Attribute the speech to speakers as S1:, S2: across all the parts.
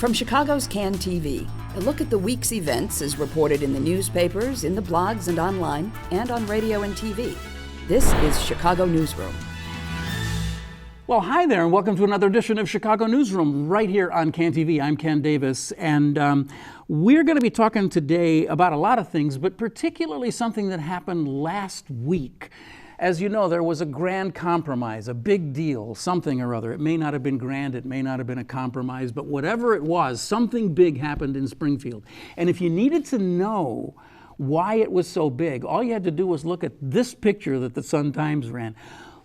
S1: From Chicago's Can TV, a look at the week's events is reported in the newspapers, in the blogs and online, and on radio and TV. This is Chicago Newsroom.
S2: Well, hi there, and welcome to another edition of Chicago Newsroom right here on Can TV. I'm Ken Davis, and we're going to be talking today about a lot of things, but particularly something that happened last week. As you know, there was a grand compromise, a big deal, something or other. It may not have been grand, it may not have been a compromise, but whatever it was, something big happened in Springfield. And if you needed to know why it was so big, all you had to do was look at this picture that the Sun-Times ran.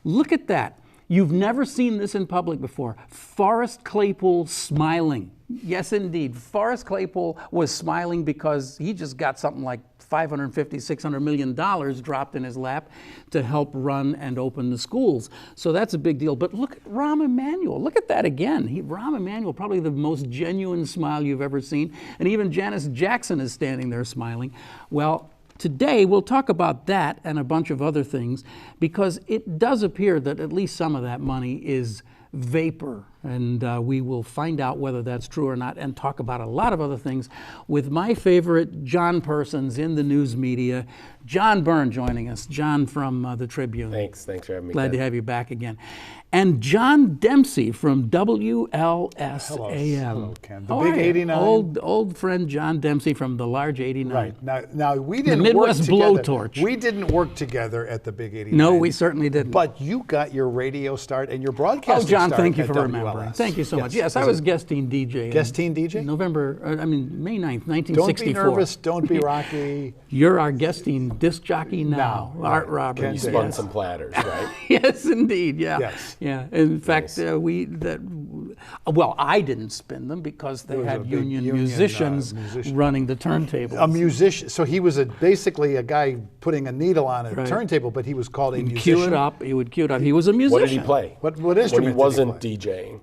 S2: Look at that. You've never seen this in public before. Forrest Claypool smiling. Yes, indeed. Forrest Claypool was smiling because he just got something like $550, $600 million dropped in his lap to help run and open the schools. So that's a big deal. But look at Rahm Emanuel. Look at that again. Rahm Emanuel, probably the most genuine smile you've ever seen. And even Janice Jackson is standing there smiling. Well, today we'll talk about that and a bunch of other things because it does appear that at least some of that money is vapor, and we will find out whether that's true or not and talk about a lot of other things with my favorite John persons in the news media. John Byrne joining us. John from the Tribune.
S3: Thanks for having me.
S2: Glad to have you back again. And John Dempsey from WLS-AM.
S4: Hello, Ken. The Big 89.
S2: Old friend John Dempsey from the Large 89.
S4: Right. Now we didn't
S2: the Midwest
S4: work together.
S2: Blowtorch.
S4: We didn't work together at the Big 89.
S2: No, we certainly didn't.
S4: But you got your radio start and your broadcasting start.
S2: Oh, John, thank you
S4: at
S2: for
S4: WLS.
S2: remembering. Thank you so much. Yes, I was guest teen DJ.
S4: Guest teen DJ?
S2: May 9th, 1964.
S4: Don't be nervous. Don't be rocky.
S2: You're our guest teen disc jockey now. Art
S4: right.
S2: Roberts.
S3: You spun some platters, right?
S2: Yes, indeed. Yeah.
S4: Yes.
S2: Yeah. In fact, I didn't spin them because they had union musicians running the turntables.
S4: A musician. So he was basically a guy putting a needle on a turntable, but he was called a musician.
S2: Cue it up. He would cue it up. He was a musician.
S3: What did he play?
S4: What instrument
S3: when he wasn't
S4: did he play?
S3: DJing?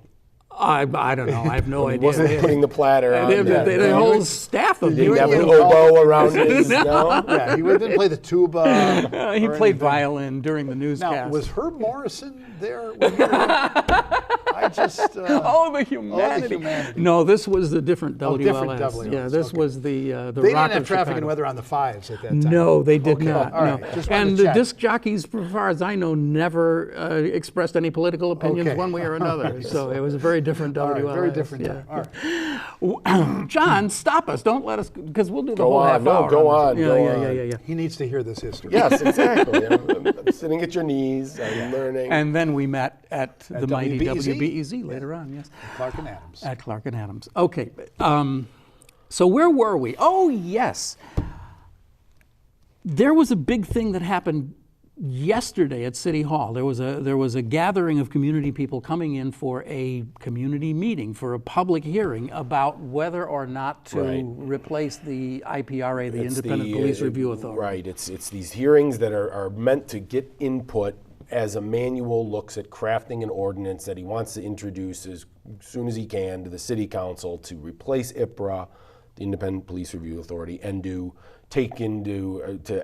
S2: I don't know. I have no idea.
S3: He wasn't putting the platter on.
S2: The whole staff of
S3: He didn't have an oboe around his.
S2: No.
S4: Yeah, he didn't play the tuba.
S2: He played violin during the newscast.
S4: Now, was Herb Morrison there? When you were I just.
S2: The humanity. No, this was the different WLS.
S4: Different WLS.
S2: Yeah, this was the
S4: They
S2: rock
S4: didn't have
S2: of
S4: traffic
S2: Chicago.
S4: and weather on the fives at that time.
S2: No, they did not.
S4: All right.
S2: No.
S4: Just wanted
S2: And
S4: to
S2: the
S4: check.
S2: disc jockeys, as far as I know, never expressed any political opinions one way or another. So it was a very different WLS.
S4: All right, very different time. All right.
S2: John, stop us. Don't let us, because we'll do the
S3: Go
S2: whole
S3: on.
S2: half hour.
S3: Go
S2: on
S3: on.
S2: this.
S3: Go
S2: Yeah.
S4: He needs to hear this history.
S3: Yes, exactly. I'm sitting at your knees. I'm learning.
S2: And then we met at the mighty
S4: WBEZ?
S2: WBEZ later on, yes.
S4: Clark and Adams.
S2: At Clark and Adams. Okay. So where were we? Oh, yes. There was a big thing that happened yesterday at City Hall. There was a gathering of community people coming in for a community meeting, for a public hearing about whether or not to replace the IPRA, the Independent Police Review Authority.
S3: Right. It's these hearings that are meant to get input as Emanuel looks at crafting an ordinance that he wants to introduce as soon as he can to the City Council to replace IPRA, the Independent Police Review Authority, and to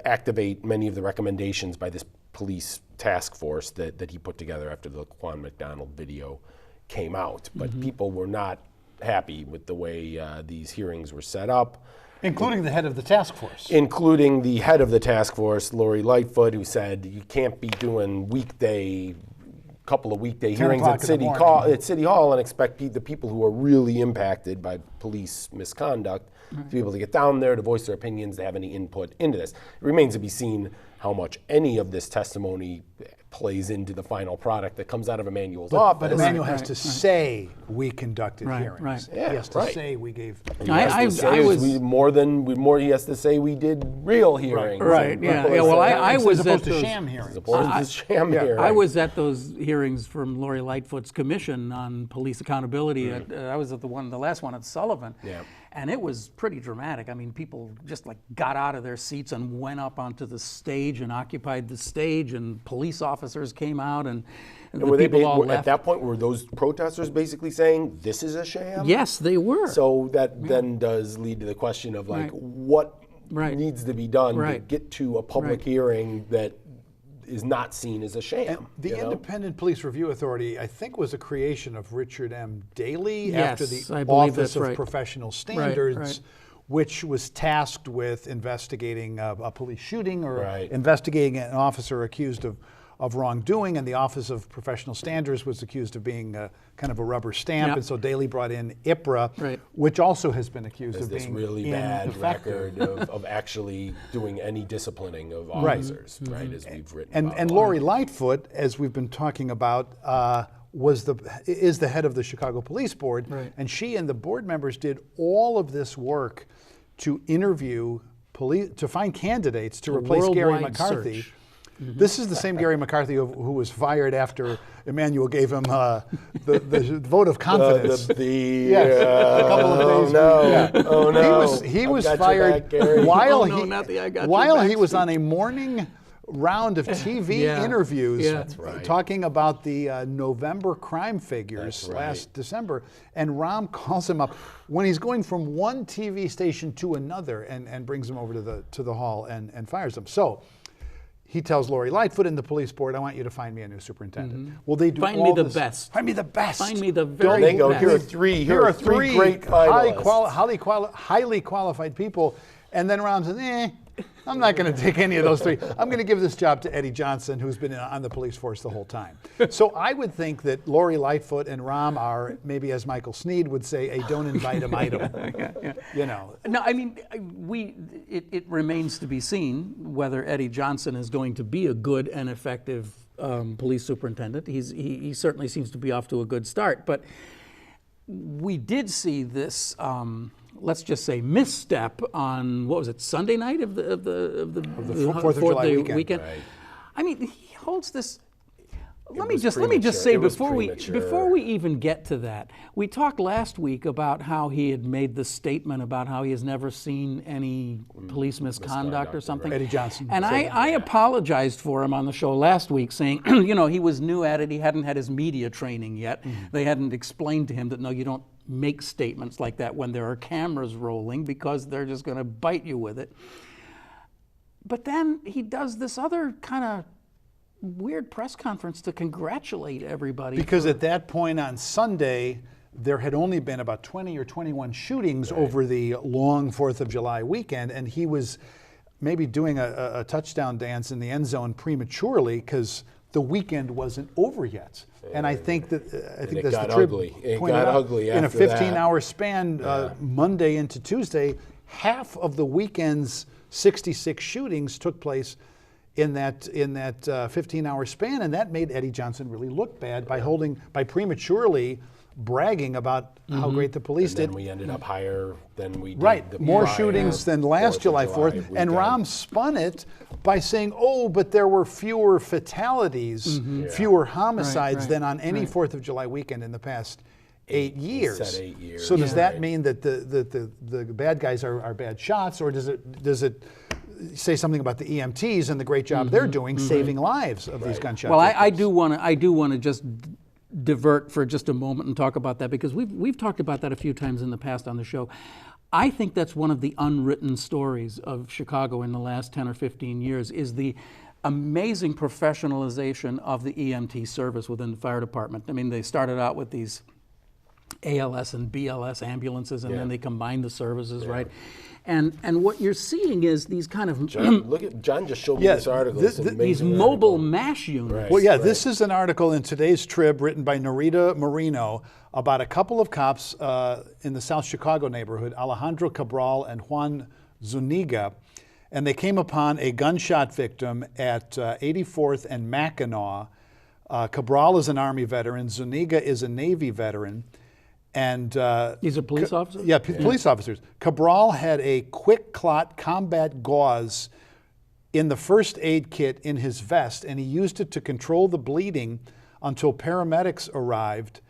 S3: activate many of the recommendations by this police task force that he put together after the Laquan McDonald video came out. But people were not happy with the way these hearings were set up.
S4: Including the head of the task force.
S3: Including the head of the task force, Lori Lightfoot, who said you can't be doing couple of weekday hearings at City Hall and expect the people who are really impacted by police misconduct to be able to get down there, to voice their opinions, to have any input into this. It remains to be seen how much any of this testimony plays into the final product that comes out of Emanuel's office.
S4: But Emanuel has to say we conducted hearings.
S2: Right.
S4: He has to say we gave.
S3: He has to say we did real hearings.
S2: Right. Yeah. Well, I was
S4: as opposed to sham hearings.
S2: I was at those hearings from Lori Lightfoot's commission on police accountability. I was at the last one at Sullivan.
S3: Yeah.
S2: And it was pretty dramatic. I mean, people just got out of their seats and went up onto the stage and occupied the stage, and police officers came out, and the people all left.
S3: At that point, were those protesters basically saying this is a sham?
S2: Yes, they were.
S3: So that then does lead to the question of what needs to be done to get to a public hearing that is not seen as a sham.
S4: And the Independent Police Review Authority, I think, was a creation of Richard M. Daley after the Office of Professional Standards, which was tasked with investigating a police shooting or investigating an officer accused of wrongdoing, and the Office of Professional Standards was accused of being kind of a rubber stamp, and so Daley brought in IPRA, which also has been accused of being
S3: this really bad record of actually doing any disciplining of officers, as we've written about.
S4: And Lori Lightfoot, as we've been talking about, is the head of the Chicago Police Board, and she and the board members did all of this work to interview to find candidates to replace Gary McCarthy. This is the same Gary McCarthy who was fired after Emanuel gave him the vote of confidence.
S3: A couple of days. Oh no!
S4: He was fired while he was on a morning round of TV interviews talking about the November crime figures last December, and Rahm calls him up when he's going from one TV station to another and brings him over to the hall and fires him. So he tells Lori Lightfoot and the police board, I want you to find me a new superintendent. Well, they do
S2: Find me the best.
S4: Find me the best.
S2: Find me the very best.
S3: Here are three great finalists.
S4: highly qualified people. And then Rahm says, I'm not going to take any of those three. I'm going to give this job to Eddie Johnson, who's been on the police force the whole time. So I would think that Lori Lightfoot and Rahm are, maybe as Michael Sneed would say, a don't invite him item. You know.
S2: No, I mean, it remains to be seen whether Eddie Johnson is going to be a good and effective police superintendent. He certainly seems to be off to a good start. But we did see this. Let's just say misstep on, what was it, Sunday night of the
S4: 4th of July weekend.
S2: Right. I mean, he holds this. Let me just say before we even get to that, we talked last week about how he had made the statement about how he has never seen any police misconduct or something.
S4: Eddie Johnson.
S2: And I apologized for him on the show last week, saying, he was new at it. He hadn't had his media training yet. They hadn't explained to him that, no, you don't make statements like that when there are cameras rolling, because they're just going to bite you with it. But then he does this other kind of weird press conference to congratulate everybody.
S4: Because at that point on Sunday, there had only been about 20 or 21 shootings over the long 4th of July weekend, and he was maybe doing a touchdown dance in the end zone prematurely because the weekend wasn't over yet. And I think that
S3: it got ugly. It got ugly
S4: in a 15-hour span, Monday into Tuesday. Half of the weekend's 66 shootings took place in that 15-hour span, and that made Eddie Johnson really look bad by prematurely bragging about how great the police did.
S3: And we ended up higher than we did.
S4: Right, more shootings than last July 4th. And Rahm spun it by saying, but there were fewer fatalities, fewer homicides than on any 4th of July weekend in the past 8 years.
S3: He said 8 years.
S4: So does that mean that the bad guys are bad shots, or does it say something about the EMTs and the great job they're doing saving lives of these gunshot
S2: victims?
S4: Well,
S2: I do want to just divert for just a moment and talk about that, because we've talked about that a few times in the past on the show. I think that's one of the unwritten stories of Chicago in the last 10 or 15 years, is the amazing professionalization of the EMT service within the fire department. I mean, they started out with these ALS and BLS ambulances, and then they combined the services, right? And what you're seeing is these kind of
S3: John just showed me this article.
S2: These mobile MASH units.
S3: Right.
S4: Well, this is an article in today's Trib written by Narita Marino about a couple of cops in the South Chicago neighborhood, Alejandro Cabral and Juan Zuniga, and they came upon a gunshot victim at 84th and Mackinac. Cabral is an Army veteran. Zuniga is a Navy veteran. And
S2: these are police officers?
S4: Yeah, police officers. Cabral had a quick clot combat gauze in the first aid kit in his vest, and he used it to control the bleeding until paramedics arrived.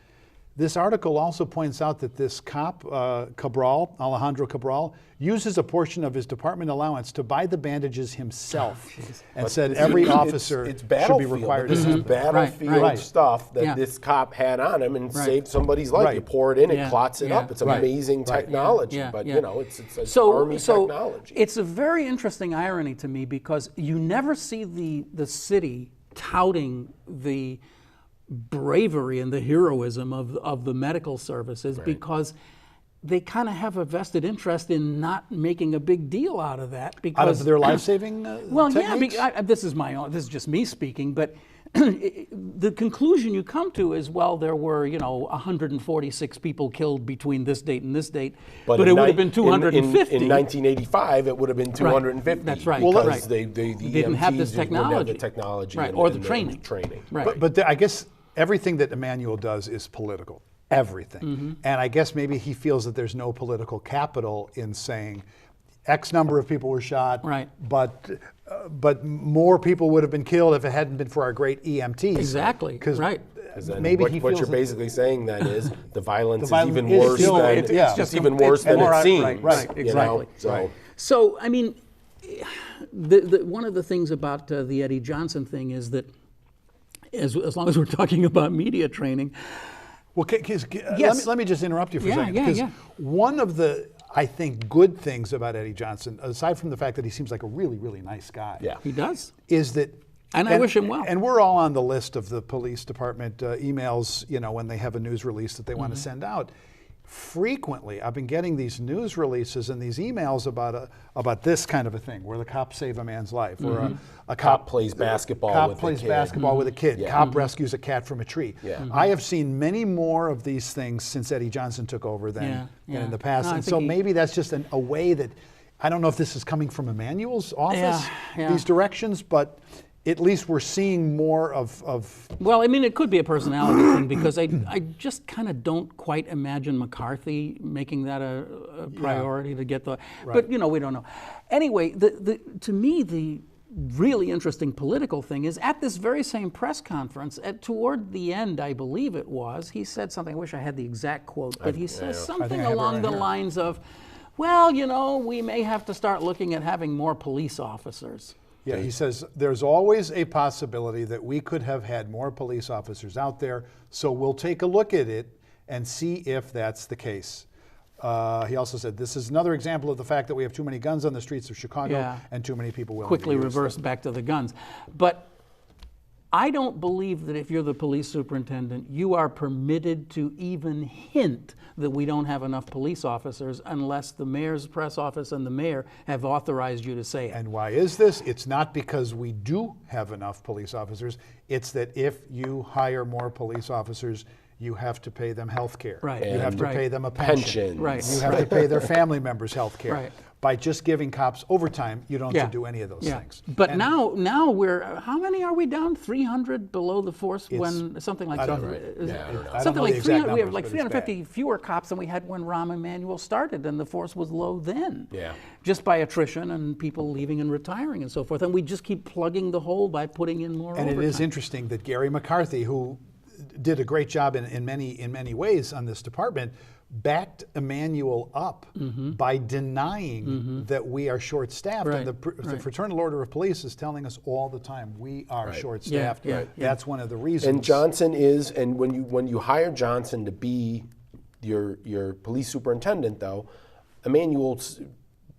S4: This article also points out that this cop, Alejandro Cabral, uses a portion of his department allowance to buy the bandages himself, and said every officer should be required to
S3: This is battlefield stuff that this cop had on him and saved somebody's life. You pour it in, it clots it up. It's amazing technology, but it's Army technology.
S2: It's a very interesting irony to me, because you never see the city touting the bravery and the heroism of the medical services because they kind of have a vested interest in not making a big deal out of that. Because
S4: out of their life-saving techniques?
S2: This is just me speaking, but the conclusion you come to is, well, there were 146 people killed between this date and this date, but it would have been 250.
S3: In 1985, it would have been 250.
S2: Right. That's right.
S3: Because
S2: right.
S3: they
S2: didn't have this technology,
S3: right,
S2: or the training.
S3: Right.
S4: But I guess everything that Emanuel does is political. Everything. And I guess maybe he feels that there's no political capital in saying X number of people were shot, but more people would have been killed if it hadn't been for our great EMTs.
S2: Exactly. Right.
S4: Maybe
S3: what you're basically saying then is the violence is even
S2: is
S3: worse
S2: still,
S3: than
S2: it's
S3: even worse than it seems.
S2: Right. Exactly. So I mean, one of the things about the Eddie Johnson thing is that as long as we're talking about media training.
S4: Well, let me just interrupt you for a second. Because one of the, I think, good things about Eddie Johnson, aside from the fact that he seems like a really, really nice guy.
S2: Yeah, he does.
S4: Is that...
S2: And I wish him well.
S4: And we're all on the list of the police department emails, when they have a news release that they want to send out. Frequently, I've been getting these news releases and these emails about this kind of a thing, where the cop saved a man's life, or a cop
S3: plays basketball
S4: with a kid. Cop rescues a cat from a tree. I have seen many more of these things since Eddie Johnson took over than in the past, and so maybe that's just a way that, I don't know if this is coming from Emanuel's office, these directions, but at least we're seeing more of...
S2: Well, I mean, it could be a personality thing, because I just kind of don't quite imagine McCarthy making that a priority to get the... But, we don't know. Anyway, to me, the really interesting political thing is at this very same press conference, toward the end, I believe it was, he said something, I wish I had the exact quote, but he says something along the lines of, well, we may have to start looking at having more police officers.
S4: Yeah, he says there's always a possibility that we could have had more police officers out there, so we'll take a look at it and see if that's the case. He also said this is another example of the fact that we have too many guns on the streets of Chicago and too many people willing
S2: quickly
S4: to use
S2: reverse
S4: them.
S2: back to the guns. But I don't believe that if you're the police superintendent, you are permitted to even hint that we don't have enough police officers unless the mayor's press office and the mayor have authorized you to say it.
S4: And why is this? It's not because we do have enough police officers. It's that if you hire more police officers, you have to pay them health care.
S2: Right.
S4: You have to pay them a pension.
S2: Right.
S4: You have to pay their family members health care.
S2: Right.
S4: By just giving cops overtime, you don't have to do any of those things.
S2: But now we're, how many are we down? 300 below the force when, something like that.
S4: I don't know.
S2: Something like 300, we have like
S4: 350
S2: 350 fewer cops than we had when Rahm Emanuel started, and the force was low then.
S3: Yeah.
S2: Just by attrition and people leaving and retiring and so forth. And we just keep plugging the hole by putting in more overtime.
S4: And it is interesting that Gary McCarthy, who did a great job in many ways on this department, backed Emanuel up by denying that we are short-staffed. And the Fraternal Order of Police is telling us all the time we are short-staffed. That's one of the reasons.
S3: And Johnson is, and when you hire Johnson to be your police superintendent, though, Emanuel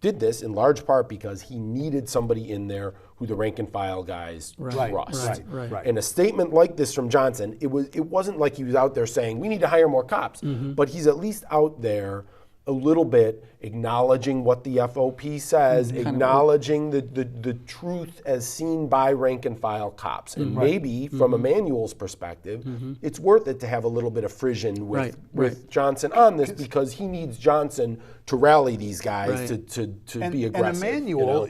S3: did this in large part because he needed somebody in there who the rank and file guys trust.
S4: Right.
S3: And a statement like this from Johnson, it wasn't like he was out there saying we need to hire more cops, but he's at least out there a little bit acknowledging what the FOP says, acknowledging the truth as seen by rank and file cops. And maybe from Emanuel's perspective, it's worth it to have a little bit of frisson with Johnson on this, because he needs Johnson to rally these guys to be aggressive.
S4: And Emanuel,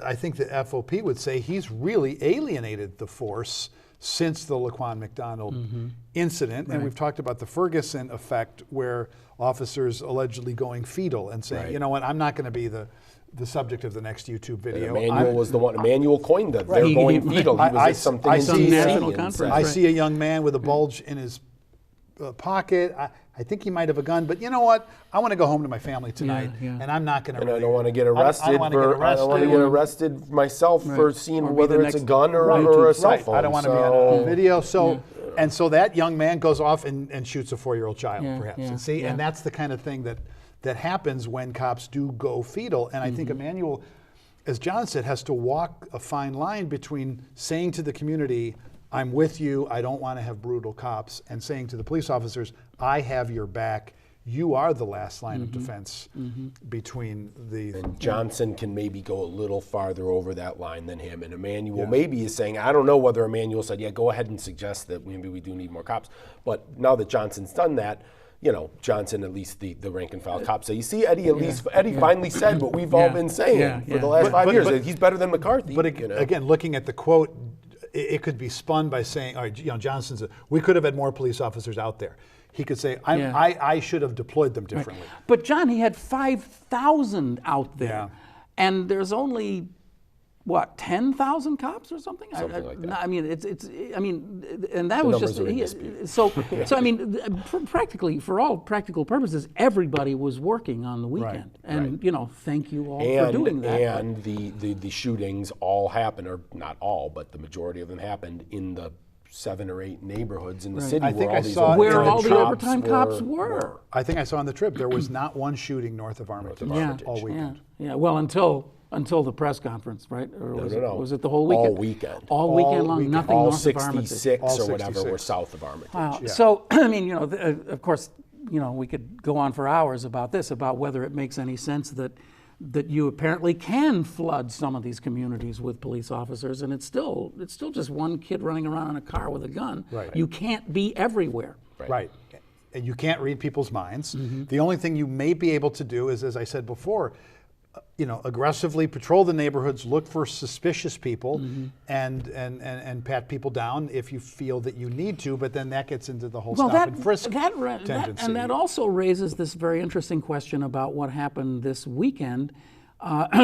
S4: I think the FOP would say he's really alienated the force since the Laquan McDonald incident. And we've talked about the Ferguson effect, where officers allegedly going fetal and saying, you know what, I'm not going to be the subject of the next YouTube video.
S3: Emanuel was the one. Emanuel coined it. They're going fetal. He was something in
S2: conference.
S4: I see a young man with a bulge in his pocket. I think he might have a gun, but you know what? I want to go home to my family tonight, and I'm not going to.
S3: And I don't want to get arrested. I don't want to get arrested myself for seeing whether it's a gun or a cell phone.
S4: I don't want to be on a video. So. And so that young man goes off and shoots a 4-year-old child, perhaps. And see, and that's the kind of thing that happens when cops do go fetal. And I think Emanuel, as John said, has to walk a fine line between saying to the community, I'm with you, I don't want to have brutal cops, and saying to the police officers, I have your back. You are the last line of defense between the...
S3: And Johnson can maybe go a little farther over that line than him. And Emanuel maybe is saying, I don't know whether Emanuel said, yeah, go ahead and suggest that maybe we do need more cops. But now that Johnson's done that, you know, Johnson, at least the rank and file cops say, you see, Eddie, Eddie finally said what we've all been saying for the last 5 years. He's better than McCarthy.
S4: But again, looking at the quote, it could be spun by saying, all right, you know, Johnson said, we could have had more police officers out there. He could say, I should have deployed them differently.
S2: Right. But John, he had 5,000 out there, and there's only, what, 10,000 cops or something?
S3: Something like that.
S2: I mean, and that was just, so I mean, practically, for all practical purposes, everybody was working on the weekend. And, you know, thank you all for doing that.
S3: And the shootings all happened, or not all, but the majority of them happened in the 7 or 8 neighborhoods in the city
S2: where all the overtime cops were.
S4: I think I saw on the Trib there was not one shooting north of Armitage all weekend.
S2: Yeah, well, until the press conference, right? Or was it the whole weekend?
S3: All weekend.
S2: All weekend long, nothing
S3: all
S2: north of Armitage.
S3: 66 or whatever were south of Armitage.
S2: Wow. So, I mean, you know, of course, you know, we could go on for hours about this, about whether it makes any sense that you apparently can flood some of these communities with police officers, and it's still just one kid running around in a car with a gun.
S4: Right.
S2: You can't be everywhere.
S4: Right. And you can't read people's minds. The only thing you may be able to do is, as I said before, you know, aggressively patrol the neighborhoods, look for suspicious people, and pat people down if you feel that you need to. But then that gets into the whole stop and frisk tendency.
S2: And that also raises this very interesting question about what happened this weekend,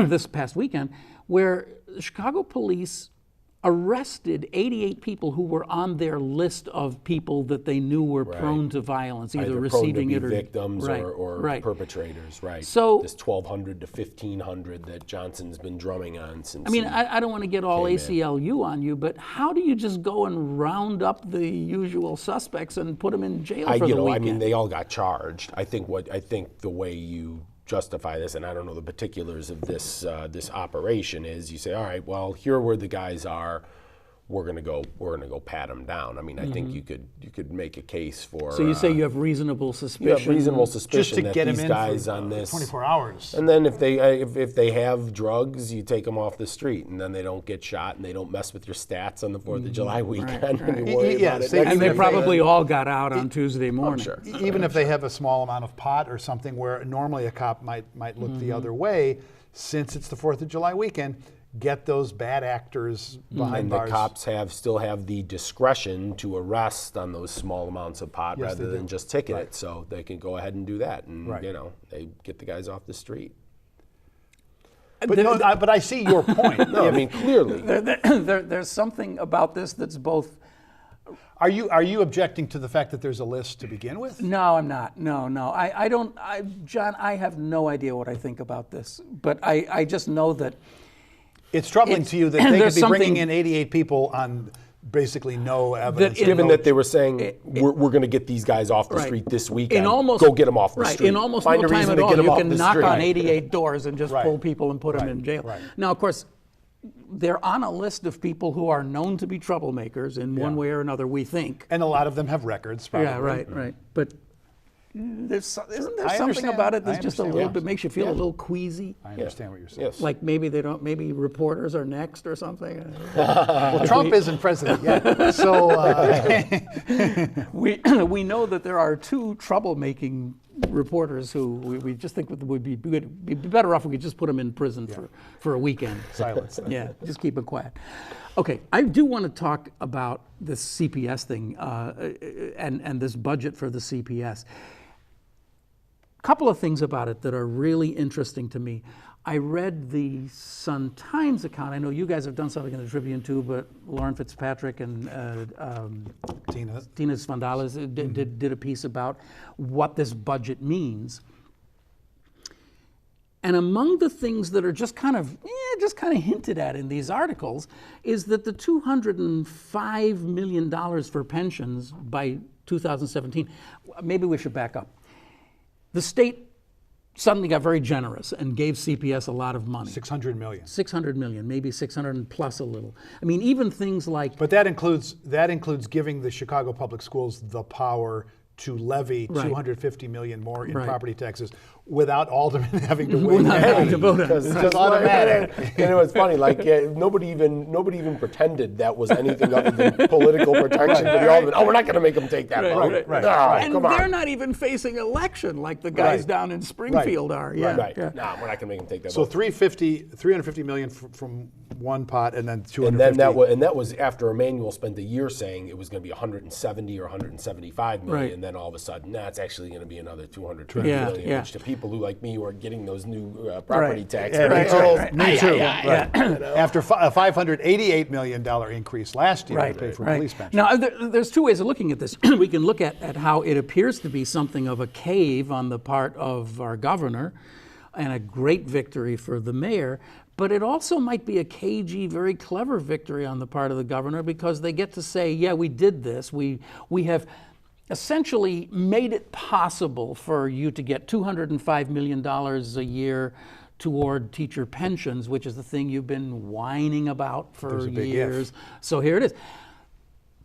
S2: this past weekend, where Chicago police arrested 88 people who were on their list of people that they knew were prone to violence, either receiving it or
S3: victims or perpetrators. Right.
S2: So
S3: this 1,200 to 1,500 that Johnson's been drumming on since.
S2: I mean, I don't want to get all ACLU on you, but how do you just go and round up the usual suspects and put them in jail for the weekend?
S3: I mean, they all got charged. I think the way you justify this, and I don't know the particulars of this this operation, is you say, all right, well, here where the guys are, we're gonna go pat them down. I mean, I think you could make a case for.
S2: So you say you have reasonable suspicion.
S3: You have reasonable suspicion
S4: just to
S3: that
S4: get
S3: these
S4: them in
S3: guys
S4: for,
S3: on this
S4: 24 hours.
S3: And then if they have drugs, you take them off the street, and then they don't get shot, and they don't mess with your stats on the 4th of July weekend. And you worry about it.
S2: And they probably all got out on Tuesday morning.
S3: Sure.
S4: Even if they have a small amount of pot or something where normally a cop might look the other way, since it's the 4th of July weekend, get those bad actors behind bars.
S3: And the cops still have the discretion to arrest on those small amounts of pot rather than just ticket it. So they can go ahead and do that, and you know, they get the guys off the street.
S4: But I see your point.
S3: No, I mean, clearly
S2: there's something about this that's both.
S4: Are you objecting to the fact that there's a list to begin with?
S2: No, I'm not. No. I don't. John, I have no idea what I think about this, but I just know that.
S4: It's troubling to you that they could be bringing in 88 people on basically no evidence.
S3: Given that they were saying, we're going to get these guys off the street this weekend, go get them off the street.
S2: In almost no time at all, you can knock on 88 doors and just pull people and put them in jail. Now, of course, they're on a list of people who are known to be troublemakers in one way or another, we think.
S4: And a lot of them have records, probably.
S2: Yeah, right. But isn't there something about it that's just a little bit makes you feel a little queasy?
S4: I understand what you're saying.
S3: Yes.
S2: Like maybe reporters are next or something.
S4: Well, Trump isn't president yet, so
S2: we know that there are 2 troublemaking reporters who we just think would be good. Be better off if we could just put them in prison for a weekend.
S4: Silence.
S2: Yeah, just keep it quiet. Okay, I do want to talk about this CPS thing and this budget for the CPS. Couple of things about it that are really interesting to me. I read the Sun-Times account. I know you guys have done something in the Tribune too, but Lauren Fitzpatrick and Tina Svandalas did a piece about what this budget means. And among the things that are just kind of hinted at in these articles is that the $205 million for pensions by 2017, maybe we should back up. The state suddenly got very generous and gave CPS a lot of money.
S4: 600 million.
S2: 600 million, maybe 600 and plus a little. I mean, even things like...
S4: But that includes giving the Chicago Public Schools the power to levy $250 million more in property taxes without aldermen having to weigh in.
S3: Because it's automatic. And it was funny, like nobody even pretended that was anything other than political protection for the aldermen. Oh, we're not going to make them take that vote.
S4: Right.
S2: And they're not even facing election like the guys down in Springfield are. Yeah.
S3: No, we're not going to make them take that
S4: vote. So 350 million from one pot, and then 250.
S3: And that was after Emanuel spent a year saying it was going to be 170 or 175 million, and then all of a sudden, it's actually going to be another 220 million, which to people who like me who are getting those new property tax rates.
S4: Me too. After a $588 million increase last year to pay for police pensions.
S2: Now, there's two ways of looking at this. We can look at how it appears to be something of a cave on the part of our governor and a great victory for the mayor. But it also might be a cagey, very clever victory on the part of the governor, because they get to say, yeah, we did this. We have essentially made it possible for you to get $205 million a year toward teacher pensions, which is the thing you've been whining about for years. So here it is.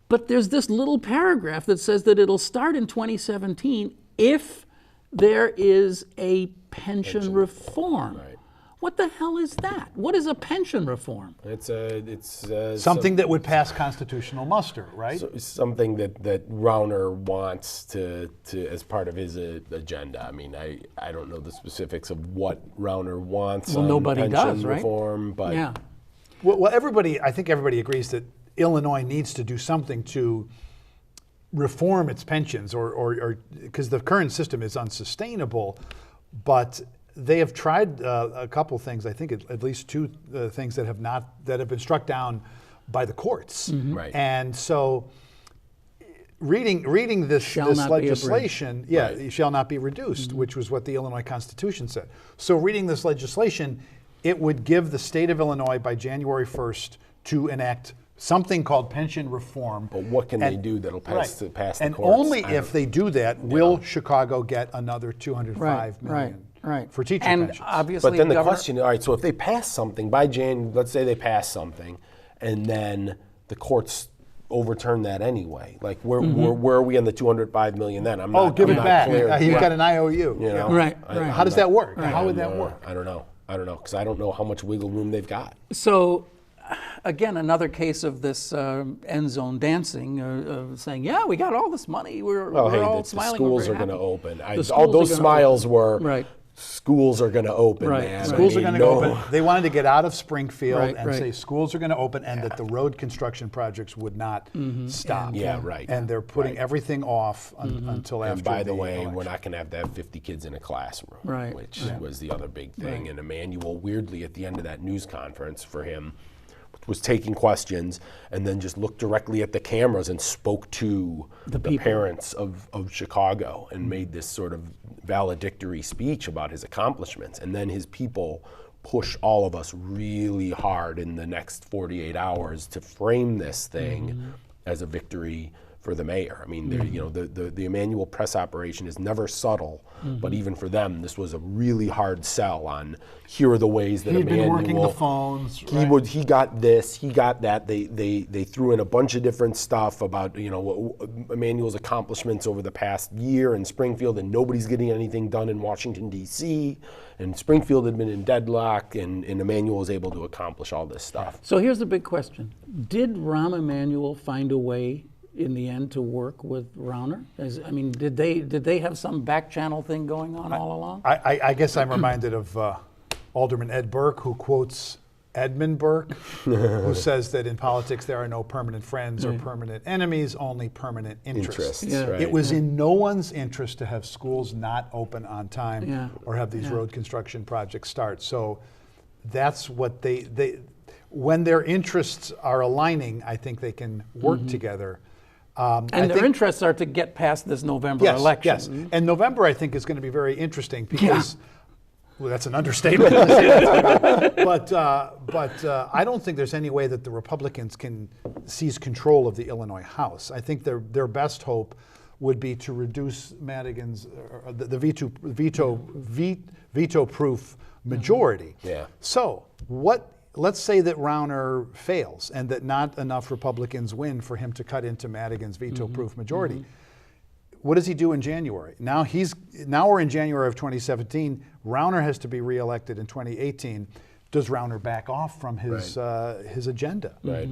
S2: But there's this little paragraph that says that it'll start in 2017 if there is a pension reform. What the hell is that? What is a pension reform?
S3: It's
S4: something that would pass constitutional muster, right?
S3: So something that Rauner wants to as part of his agenda. I mean, I don't know the specifics of what Rauner wants.
S2: Well, nobody does, right?
S3: Reform, but
S2: yeah.
S4: Well, I think everybody agrees that Illinois needs to do something to reform its pensions, or because the current system is unsustainable, but they have tried a couple things. I think at least two things that have been struck down by the courts.
S2: Mm-hmm.
S3: Right.
S4: And so, reading this legislation, it shall not be reduced, which was what the Illinois Constitution said. So, reading this legislation, it would give the state of Illinois by January 1st to enact something called pension reform.
S3: But what can they do that'll pass the courts?
S4: And only if they do that will Chicago get another $205 million.
S2: Right.
S4: For teacher pensions.
S2: Obviously,
S3: but then the question, all right, so if they pass something by let's say they pass something, and then the courts overturn that anyway. Like, where are we on the $205 million then?
S4: Give it back. You've got an IOU.
S3: You know?
S2: Right.
S4: How does that work? How would that work?
S3: I don't know, because I don't know how much wiggle room they've got.
S2: So, again, another case of this end zone dancing, saying, yeah, we got all this money. We're all smiling.
S3: The schools are going to open. All those smiles were, schools are going to open, man.
S4: Schools are going to open. They wanted to get out of Springfield and say schools are going to open, and that the road construction projects would not stop. And they're putting everything off until after.
S3: And by the way, we're not going to have 50 kids in a classroom, which was the other big thing. And Emanuel, weirdly, at the end of that news conference for him, was taking questions and then just looked directly at the cameras and spoke to the parents of Chicago and made this sort of valedictory speech about his accomplishments. And then his people push all of us really hard in the next 48 hours to frame this thing as a victory for the mayor. I mean, the Emanuel press operation is never subtle, but even for them, this was a really hard sell on here are the ways that
S4: Emanuel... He'd been working the phones.
S3: He got this, he got that. They threw in a bunch of different stuff about, Emanuel's accomplishments over the past year in Springfield, and nobody's getting anything done in Washington, D.C., and Springfield had been in deadlock, and Emanuel was able to accomplish all this stuff.
S2: So here's the big question. Did Rahm Emanuel find a way in the end to work with Rauner? Did they have some back channel thing going on all along?
S4: I guess I'm reminded of Alderman Ed Burke, who quotes Edmund Burke, who says that in politics there are no permanent friends or permanent enemies, only permanent interests. It was in no one's interest to have schools not open on time or have these road construction projects start. So that's what they when their interests are aligning, I think they can work together.
S2: And their interests are to get past this November election.
S4: Yes, and November I think is going to be very interesting because, well, that's an understatement. but I don't think there's any way that the Republicans can seize control of the Illinois House. I think their best hope would be to reduce Madigan's the veto-proof majority.
S3: Yeah.
S4: So let's say that Rauner fails and that not enough Republicans win for him to cut into Madigan's veto-proof majority. What does he do in January? Now we're in January of 2017. Rauner has to be reelected in 2018. Does Rauner back off from his agenda?
S3: Right.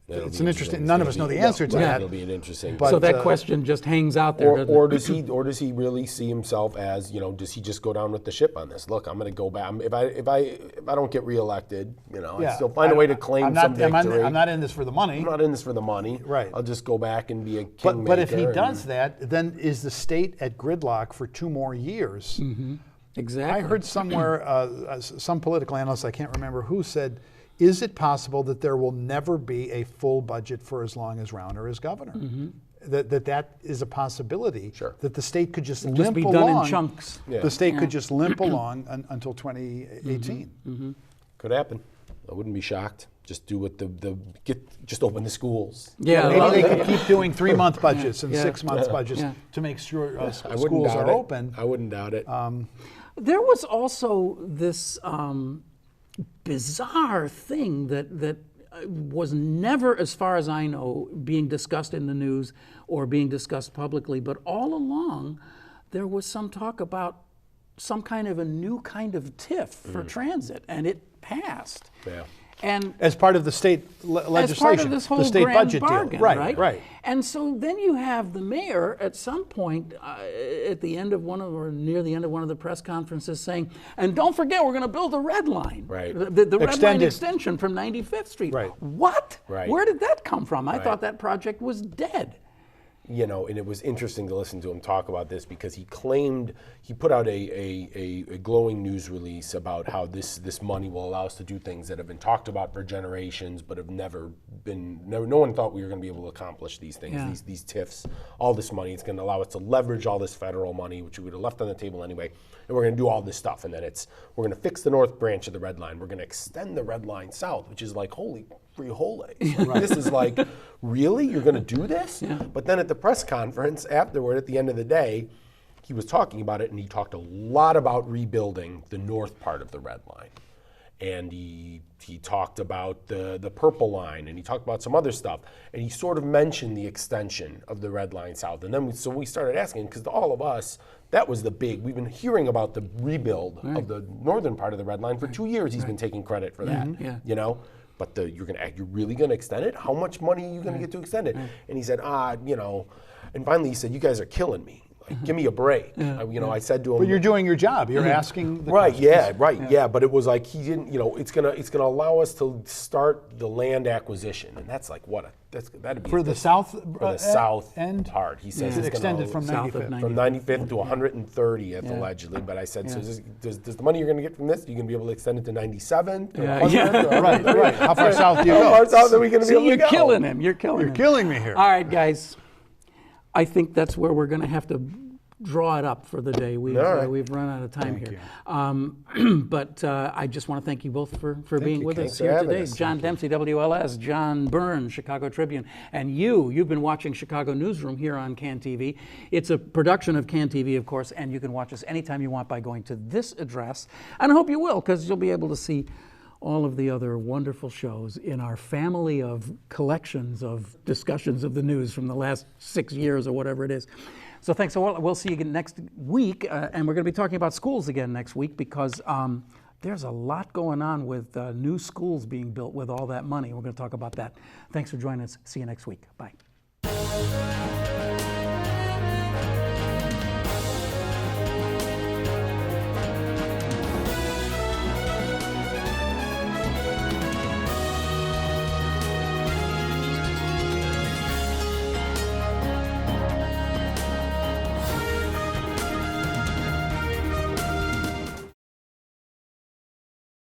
S4: It's an interesting. None of us know the answer to that.
S3: It'll be an interesting.
S2: So that question just hangs out there.
S3: Or does he really see himself as, does he just go down with the ship on this? Look, I'm going to go back. If I don't get reelected, I still find a way to claim some victory.
S4: I'm not in this for the money.
S3: I'm not in this for the money.
S4: Right.
S3: I'll just go back and be a kingmaker.
S4: But if he does that, then is the state at gridlock for 2 more years?
S2: Exactly.
S4: I heard somewhere some political analyst, I can't remember who, said, is it possible that there will never be a full budget for as long as Rauner is governor? That is a possibility.
S3: Sure.
S4: That the state could just limp
S2: just be
S4: along.
S2: done in chunks.
S3: Yeah.
S4: The state could just limp along until 2018.
S3: Could happen. I wouldn't be shocked. Just do what just open the schools.
S2: Yeah.
S4: Maybe they could keep doing 3-month budgets and 6-month budgets to make sure schools are open.
S3: I wouldn't doubt it.
S2: There was also this bizarre thing that was never, as far as I know, being discussed in the news or being discussed publicly, but all along there was some talk about some kind of a new kind of TIF for transit, and it passed.
S3: Yeah.
S2: And
S4: as part of the state legislation,
S2: as part of this whole
S4: the state
S2: grand
S4: budget
S2: bargain,
S4: deal. Right.
S2: And so then you have the mayor at some point at the end of near the end of one of the press conferences saying, and don't forget, we're going to build a red line.
S3: Right.
S2: The red line extension from 95th Street.
S4: Right.
S2: What?
S3: Right.
S2: Where did that come from? I thought that project was dead.
S3: And it was interesting to listen to him talk about this because he claimed, he put out a glowing news release about how this money will allow us to do things that have been talked about for generations but have no one thought we were going to be able to accomplish these things, these TIFs, all this money. It's going to allow us to leverage all this federal money, which we would have left on the table anyway, and we're going to do all this stuff. And then we're going to fix the north branch of the red line. We're going to extend the red line south, which is like, holy frijoles. This is like, really? You're going to do this?
S2: Yeah.
S3: But then at the press conference afterward, at the end of the day, he was talking about it, and he talked a lot about rebuilding the north part of the red line. And he talked about the purple line, and he talked about some other stuff. And he sort of mentioned the extension of the red line south. And then we started asking, because to all of us, that was we've been hearing about the rebuild of the northern part of the red line for 2 years. He's been taking credit for that, But you're really going to extend it? How much money are you going to get to extend it? And he said, and finally he said, you guys are killing me. Like, give me a break. I said to him.
S4: But you're doing your job. You're asking the
S3: questions. Yeah. But it was like he didn't. It's gonna allow us to start the land acquisition, and that's like that'd be
S4: for the south
S3: for the south
S4: end
S3: part. He says it's
S4: extended from 95th.
S3: From 95th to 130th allegedly. But I said, so does the money you're gonna get from this? You gonna be able to extend it to 97th?
S4: Right. How far south do you go?
S3: How far south are we gonna be able to go?
S2: You're killing him. You're killing me
S4: here.
S2: All right, guys. I think that's where we're going to have to draw it up for the day. We've run out of time here. But I just want to thank you both for being with us here today. John Dempsey, WLS, John Byrne, Chicago Tribune, and you've been watching Chicago Newsroom here on CAN TV. It's a production of CAN TV, of course, and you can watch us anytime you want by going to this address. And I hope you will, because you'll be able to see all of the other wonderful shows in our family of collections of discussions of the news from the last 6 years or whatever it is. So thanks. So we'll see you again next week, and we're going to be talking about schools again next week because there's a lot going on with new schools being built with all that money. We're going to talk about that. Thanks for joining us. See you next week. Bye.